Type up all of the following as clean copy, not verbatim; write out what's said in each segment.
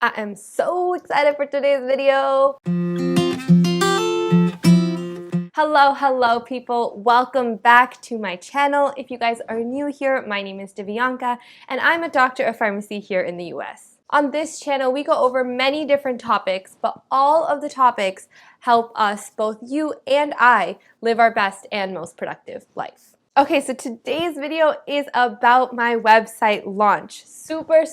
I am so excited for today's video. Hello people, welcome back to my channel. If you guys are new here, my name is Divyanka and I'm a doctor of pharmacy here in the US. On this channel, we go over many different topics, but all of the topics help us, both you and I, live our best and most productive life. Okay, so today's video is about my website launch. Super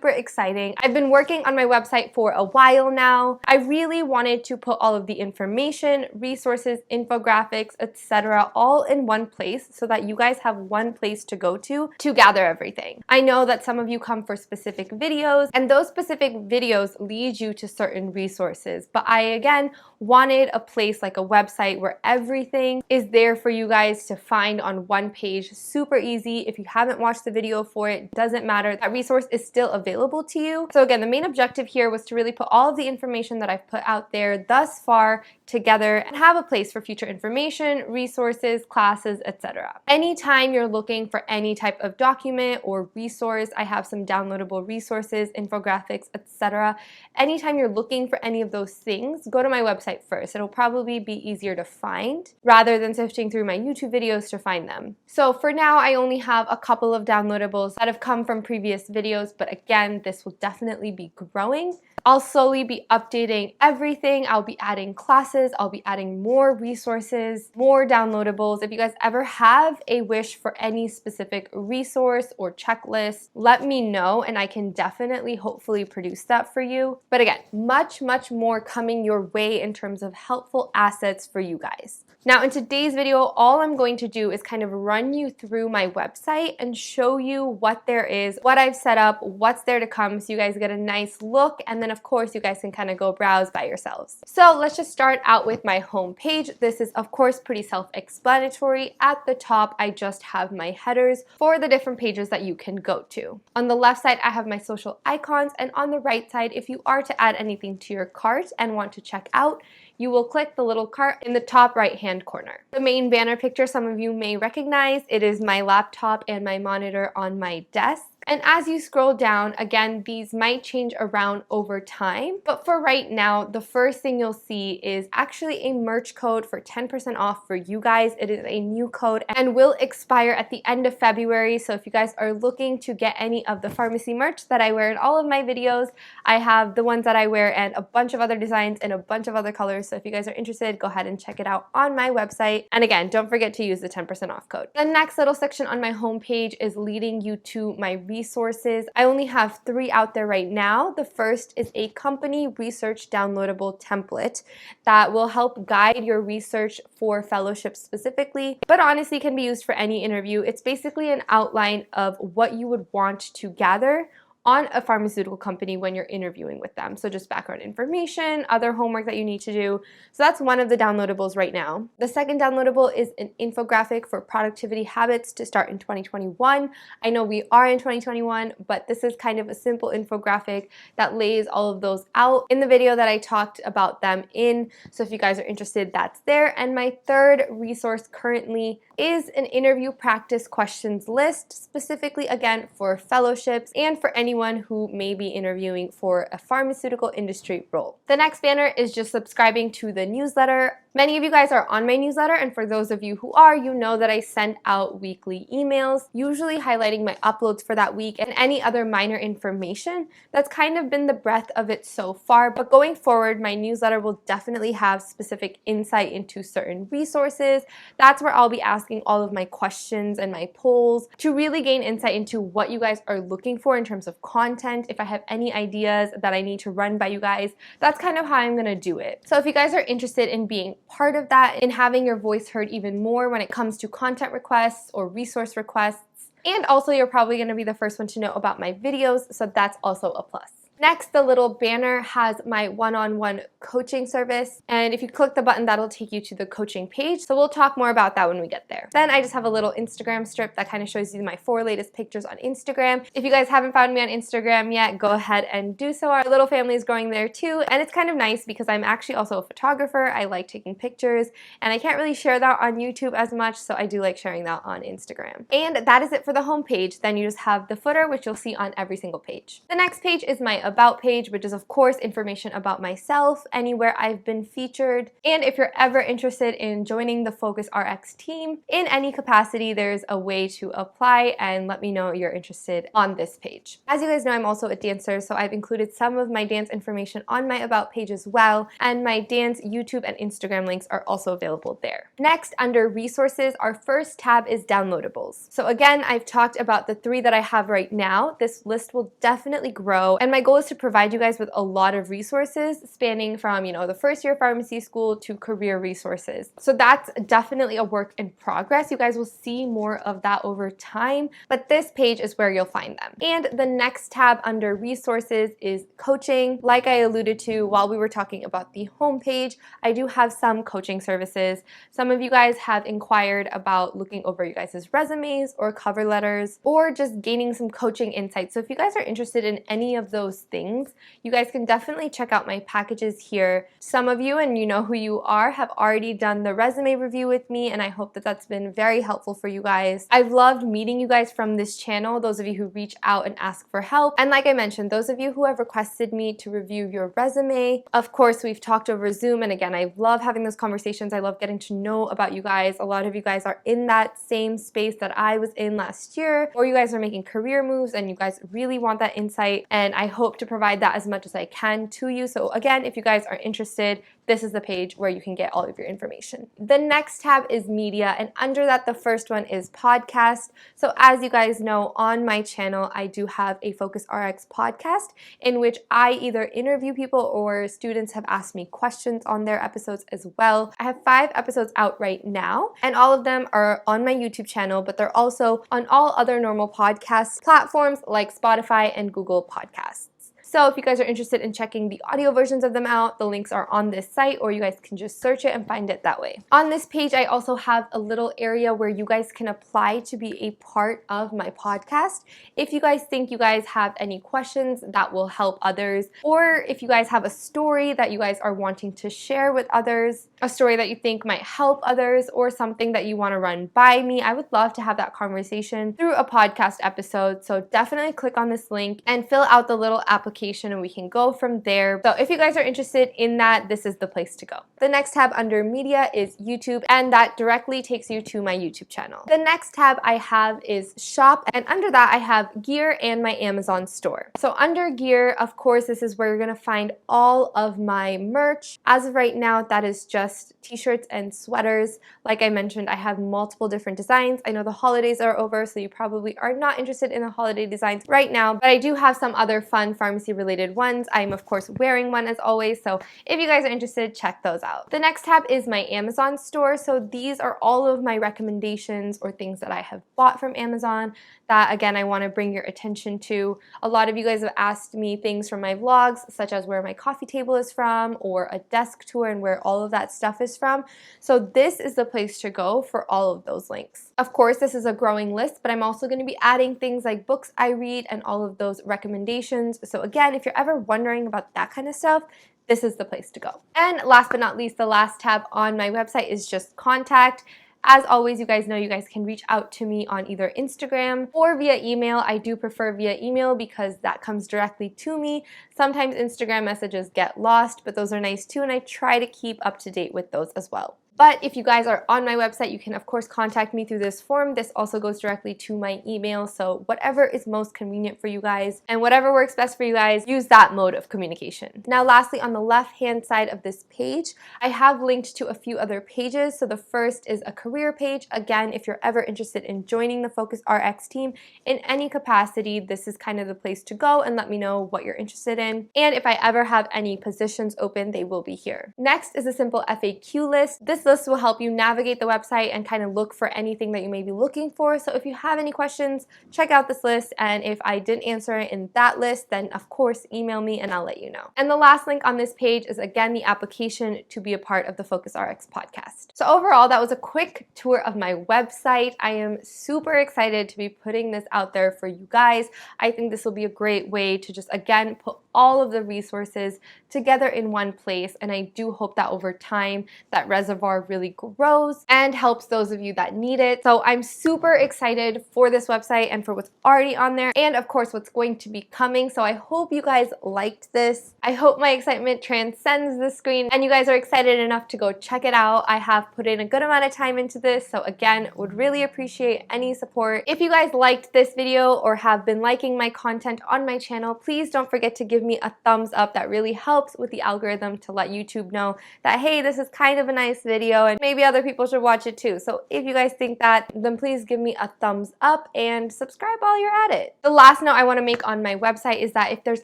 exciting. I've been working on my website for a while now. I really wanted to put all of the information, resources, infographics, etc. all in one place so that you guys have one place to go to gather everything. I know that some of you come for specific videos and those specific videos lead you to certain resources, but I again wanted a place like a website where everything is there for you guys to find on one page, super easy. If you haven't watched the video for it, doesn't matter. That resource is still available to you. So again, the main objective here was to really put all of the information that I've put out there thus far together and have a place for future information, resources, classes, etc. Anytime you're looking for any type of document or resource, I have some downloadable resources, infographics, etc. Anytime you're looking for any of those things, go to my website first. It'll probably be easier to find rather than sifting through my YouTube videos to find them. So for now, I only have a couple of downloadables that have come from previous videos, but again, this will definitely be growing. I'll slowly be updating everything. I'll be adding classes. I'll be adding more resources, more downloadables. If you guys ever have a wish for any specific resource or checklist, let me know and I can definitely hopefully produce that for you. But again, much more coming your way in terms of helpful assets for you guys. Now in today's video, all I'm going to do is kind of run you through my website and show you what there is, what I've set up, what's there to come so you guys get a nice look, and then of course you guys can kind of go browse by yourselves. So let's just start out with my home page. This is of course pretty self-explanatory. At the top, I just have my headers for the different pages that you can go to. On the left side, I have my social icons, and on the right side, if you are to add anything to your cart and want to check out, you will click the little cart in the top right hand corner. The main banner picture some of you may recognize, it is my laptop and my monitor on my desk. And as you scroll down, again, these might change around over time, but for right now, the first thing you'll see is actually a merch code for 10% off for you guys. It is a new code and will expire at the end of February. So if you guys are looking to get any of the pharmacy merch that I wear in all of my videos, I have the ones that I wear and a bunch of other designs and a bunch of other colors. So if you guys are interested, go ahead and check it out on my website. And again, don't forget to use the 10% off code. The next little section on my homepage is leading you to my resources. I only have 3 out there right now. The first is a company research downloadable template that will help guide your research for fellowship specifically, but honestly can be used for any interview. It's basically an outline of what you would want to gather on a pharmaceutical company when you're interviewing with them. So just background information, other homework that you need to do. So that's one of the downloadables right now. The second downloadable is an infographic for productivity habits to start in 2021. I know we are in 2021, but this is kind of a simple infographic that lays all of those out in the video that I talked about them in. So if you guys are interested, that's there. And my third resource currently is an interview practice questions list, specifically again for fellowships and for anyone who may be interviewing for a pharmaceutical industry role. The next banner is just subscribing to the newsletter. Many of you guys are on my newsletter, and for those of you who are, you know that I send out weekly emails, usually highlighting my uploads for that week and any other minor information. That's kind of been the breadth of it so far, but going forward, my newsletter will definitely have specific insight into certain resources. That's where I'll be asking all of my questions and my polls to really gain insight into what you guys are looking for in terms of content. If I have any ideas that I need to run by you guys, that's kind of how I'm gonna do it. So if you guys are interested in being part of that, in having your voice heard even more when it comes to content requests or resource requests, and also you're probably gonna be the first one to know about my videos, so that's also a plus. Next, the little banner has my one-on-one coaching service, and if you click the button, that'll take you to the coaching page. So we'll talk more about that when we get there. Then I just have a little Instagram strip that kind of shows you my 4 latest pictures on Instagram. If you guys haven't found me on Instagram yet, go ahead and do so. Our little family is growing there too, and it's kind of nice because I'm actually also a photographer. I like taking pictures, and I can't really share that on YouTube as much, so I do like sharing that on Instagram. And that is it for the home page. Then you just have the footer, which you'll see on every single page. The next page is my About page, which is of course information about myself, anywhere I've been featured. And if you're ever interested in joining the FocusRx team in any capacity, there's a way to apply, and let me know you're interested on this page. As you guys know, I'm also a dancer, so I've included some of my dance information on my About page as well, and my dance YouTube and Instagram links are also available there. Next, under resources, our first tab is downloadables. So again, I've talked about the 3 that I have right now. This list will definitely grow, and my goal is to provide you guys with a lot of resources spanning from, the first year of pharmacy school to career resources. So that's definitely a work in progress. You guys will see more of that over time, but this page is where you'll find them. And the next tab under resources is coaching. Like I alluded to while we were talking about the homepage, I do have some coaching services. Some of you guys have inquired about looking over you guys' resumes or cover letters, or just gaining some coaching insights. So if you guys are interested in any of those things, you guys can definitely check out my packages here. Some of you, and you know who you are, have already done the resume review with me, and I hope that that's been very helpful for you guys. I've loved meeting you guys from this channel, those of you who reach out and ask for help. And like I mentioned, those of you who have requested me to review your resume, of course, we've talked over Zoom, and again, I love having those conversations. I love getting to know about you guys. A lot of you guys are in that same space that I was in last year, or you guys are making career moves and you guys really want that insight, and I hope to provide that as much as I can to you. So again, if you guys are interested, this is the page where you can get all of your information. The next tab is media, and under that, the first one is podcast. So as you guys know, on my channel, I do have a FocusRx podcast in which I either interview people or students have asked me questions on their episodes as well. I have 5 episodes out right now, and all of them are on my YouTube channel, but they're also on all other normal podcast platforms like Spotify and Google Podcasts. So if you guys are interested in checking the audio versions of them out, the links are on this site, or you guys can just search it and find it that way. On this page, I also have a little area where you guys can apply to be a part of my podcast. If you guys think you guys have any questions that will help others, or if you guys have a story that you guys are wanting to share with others, a story that you think might help others, or something that you want to run by me, I would love to have that conversation through a podcast episode. So definitely click on this link and fill out the little application, and we can go from there. So if you guys are interested in that, this is the place to go. The next tab under media is YouTube, and that directly takes you to my YouTube channel. The next tab I have is shop, and under that I have gear and my Amazon store. So under gear, of course, this is where you're gonna find all of my merch. As of right now, that is just t-shirts and sweaters. Like I mentioned, I have multiple different designs. I know the holidays are over, so you probably are not interested in the holiday designs right now, but I do have some other fun pharmacy related ones. I'm of course wearing one as always, so if you guys are interested, check those out. The next tab is my Amazon store. So these are all of my recommendations or things that I have bought from Amazon that, again, I want to bring your attention to. A lot of you guys have asked me things from my vlogs, such as where my coffee table is from, or a desk tour and where all of that stuff is from. So this is the place to go for all of those links. Of course, this is a growing list, but I'm also going to be adding things like books I read and all of those recommendations. So again, if you're ever wondering about that kind of stuff, this is the place to go. And last but not least, the last tab on my website is just contact. As always, you guys know you guys can reach out to me on either Instagram or via email. I do prefer via email because that comes directly to me. Sometimes Instagram messages get lost, but those are nice too, and I try to keep up to date with those as well. But if you guys are on my website, you can of course contact me through this form. This also goes directly to my email, so whatever is most convenient for you guys and whatever works best for you guys, use that mode of communication. Now lastly, on the left hand side of this page, I have linked to a few other pages. So the first is a career page. Again, if you're ever interested in joining the FocusRx team in any capacity, this is kind of the place to go and let me know what you're interested in. And if I ever have any positions open, they will be here. Next is a simple FAQ list. This list will help you navigate the website and kind of look for anything that you may be looking for. So if you have any questions, check out this list, and if I didn't answer it in that list, then of course email me and I'll let you know. And the last link on this page is again the application to be a part of the FocusRx podcast. So overall, that was a quick tour of my website. I am super excited to be putting this out there for you guys. I think this will be a great way to just again put all of the resources together in one place, and I do hope that over time that reservoir are really grows and helps those of you that need it. So I'm super excited for this website and for what's already on there, and of course what's going to be coming. So I hope you guys liked this. I hope my excitement transcends the screen and you guys are excited enough to go check it out. I have put in a good amount of time into this, so again, would really appreciate any support. If you guys liked this video or have been liking my content on my channel, please don't forget to give me a thumbs up. That really helps with the algorithm to let YouTube know that, hey, this is kind of a nice video and maybe other people should watch it too. So if you guys think that, then please give me a thumbs up and subscribe while you're at it. The last note I want to make on my website is that if there's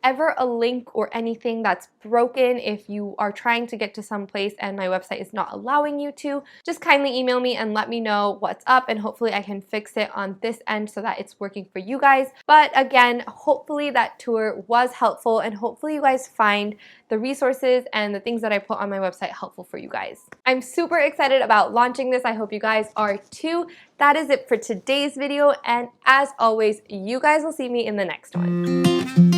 ever a link or anything that's broken, if you are trying to get to some place and my website is not allowing you to, just kindly email me and let me know what's up, and hopefully I can fix it on this end so that it's working for you guys. But again, hopefully that tour was helpful and hopefully you guys find the resources and the things that I put on my website helpful for you guys. I'm super excited about launching this. I hope you guys are too. That is it for today's video, and as always, you guys will see me in the next one.